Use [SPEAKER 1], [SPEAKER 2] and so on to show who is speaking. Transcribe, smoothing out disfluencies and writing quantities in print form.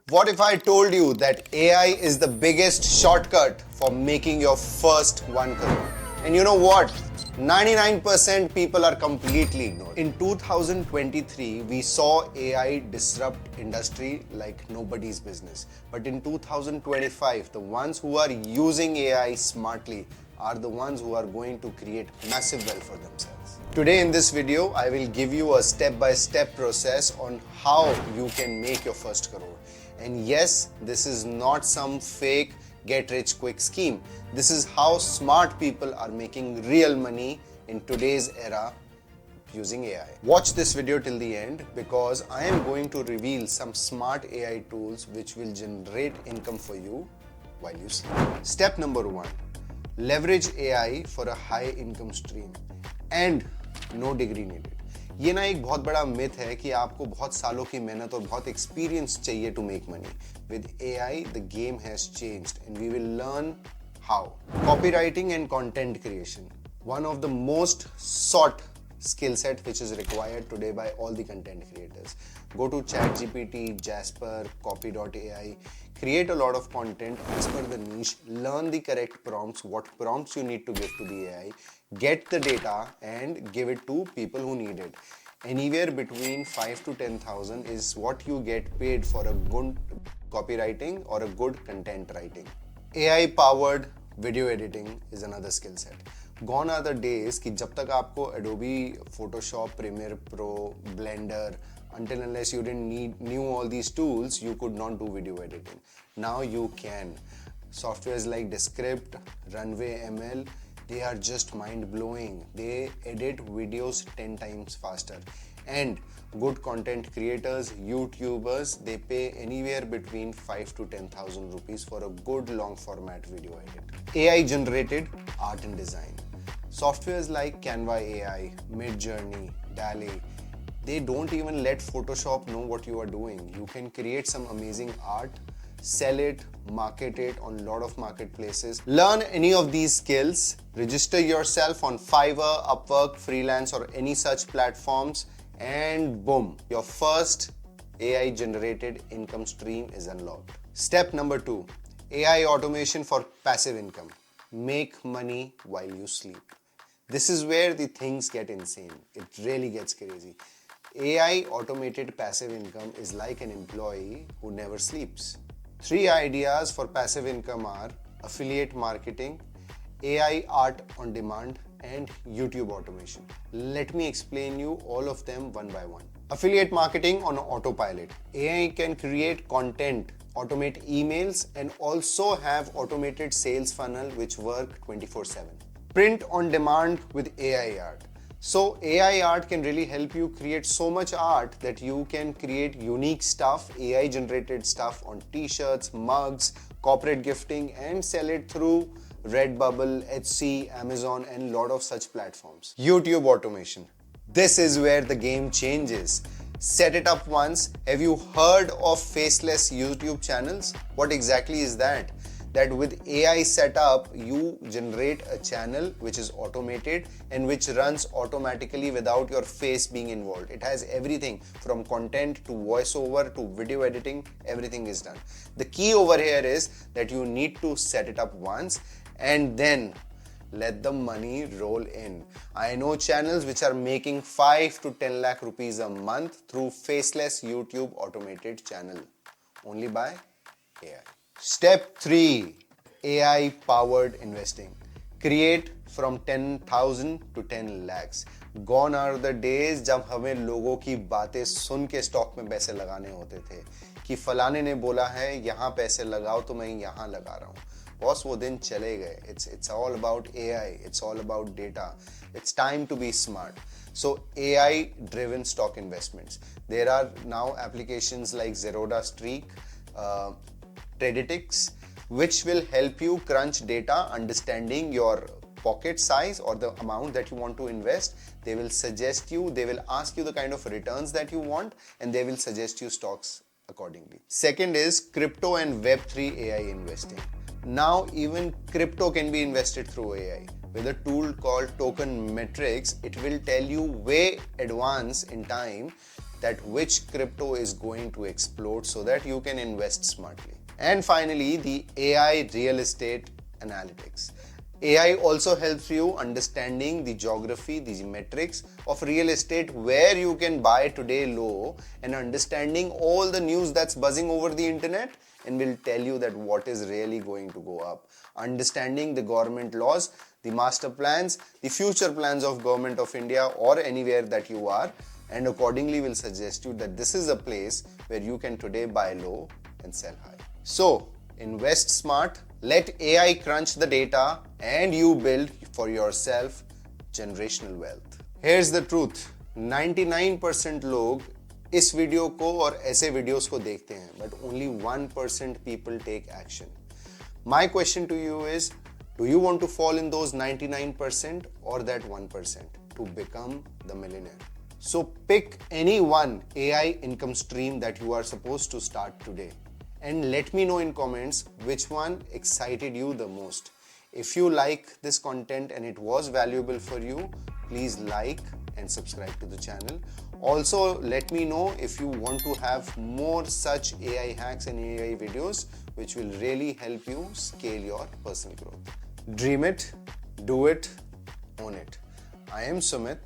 [SPEAKER 1] What if I told you that AI is the biggest shortcut for making your first 1 crore? And you know what? 99% people are completely ignored. In 2023, we saw AI disrupt industry like nobody's business. But in 2025, the ones who are using AI smartly are the ones who are going to create massive wealth for themselves. Today in this video, I will give you a step-by-step process on how you can make your first crore. And yes, this is not some fake get-rich-quick scheme. This is how smart people are making real money in today's era using AI. Watch this video till the end because I am going to reveal some smart AI tools which will generate income for you while you sleep. Step number 1. Leverage AI for a high income stream and no degree needed. ये ना एक बहुत बड़ा myth है कि आपको बहुत सालों की मेहनत और बहुत एक्सपीरियंस चाहिए to make money. With AI, the game has changed and we will learn how. Copywriting and content creation. One of the most sought skill set which is required today by all the content creators. Go to ChatGPT, Jasper, copy.ai, create a lot of content as per the niche, learn the correct prompts, what prompts you need to give to the AI, get the data and give it to people who need it. Anywhere between 5 to 10,000 is what you get paid for a good copywriting or a good content writing. AI powered video editing is another skill set. Gone are the days कि जब तक आपको Adobe, Photoshop, Premiere Pro, Blender, until unless you didn't knew all these tools, you could not do video editing. Now you can. Softwares like Descript, Runway ML, they are just mind-blowing. They edit videos 10 times faster. And good content creators, YouTubers, they pay anywhere between 5 to 10,000 rupees for a good long format video edit. AI generated art and design. Softwares like Canva AI, Midjourney, DALL-E, they don't even let Photoshop know what you are doing. You can create some amazing art, sell it, market it on a lot of marketplaces. Learn any of these skills, register yourself on Fiverr, Upwork, Freelance or any such platforms and boom, your first AI generated income stream is unlocked. Step number 2, AI automation for passive income. Make money while you sleep. This is where the things get insane. It really gets crazy. AI automated passive income is like an employee who never sleeps. 3 ideas for passive income are affiliate marketing, AI art on demand, and YouTube automation. Let me explain you all of them one by one. Affiliate marketing on autopilot. AI can create content, automate emails, and also have automated sales funnel which work 24/7. Print on demand with AI art. So AI art can really help you create so much art that you can create unique stuff, AI generated stuff on t-shirts, mugs, corporate gifting and sell it through Redbubble, Etsy, Amazon and lot of such platforms. YouTube automation. This is where the game changes. Set it up once. Have you heard of faceless YouTube channels? What exactly is that? That with AI setup, you generate a channel which is automated and which runs automatically without your face being involved. It has everything from content to voiceover to video editing, everything is done. The key over here is that you need to set it up once and then let the money roll in. I know channels which are making 5 to 10 lakh rupees a month through faceless YouTube automated channel only by AI. Step 3, AI powered investing. Create from 10,000 to 10 lakhs. Gone are the days जब हमें लोगों की बातें सुन के stock में पैसे लगाने होते थे कि फलाने ने बोला है यहाँ पैसे लगाओ तो मैं यहाँ लगा रहा हूँ. बॉस वो दिन चले गए. It's all about AI. It's all about data. It's time to be smart. So AI driven stock investments. There are now applications like Zerodha Streak, Predictive, which will help you crunch data, understanding your pocket size or the amount that you want to invest. They will suggest you, they will ask you the kind of returns that you want and they will suggest you stocks accordingly. Second is crypto and Web3 AI investing. Now even crypto can be invested through AI. With a tool called Token Metrics, it will tell you way advance in time that which crypto is going to explode so that you can invest smartly. And finally, the AI real estate analytics. AI also helps you understanding the geography, the metrics of real estate, where you can buy today low, and understanding all the news that's buzzing over the internet, and will tell you that what is really going to go up. Understanding the government laws, the master plans, the future plans of government of India or anywhere that you are, and accordingly will suggest you that this is a place where you can today buy low and sell high. So invest smart, let AI crunch the data, and you build for yourself generational wealth. Here's the truth, 99% लोग इस video को और ऐसे videos को देखते हैं, but only 1% people take action. My question to you is, do you want to fall in those 99% or that 1% to become the millionaire? So pick any one AI income stream that you are supposed to start today, and let me know in comments which one excited you the most. If you like this content and it was valuable for you, please like and subscribe to the channel. Also, let me know if you want to have more such AI hacks and AI videos which will really help you scale your personal growth. Dream it, do it, own it. I am Sumit.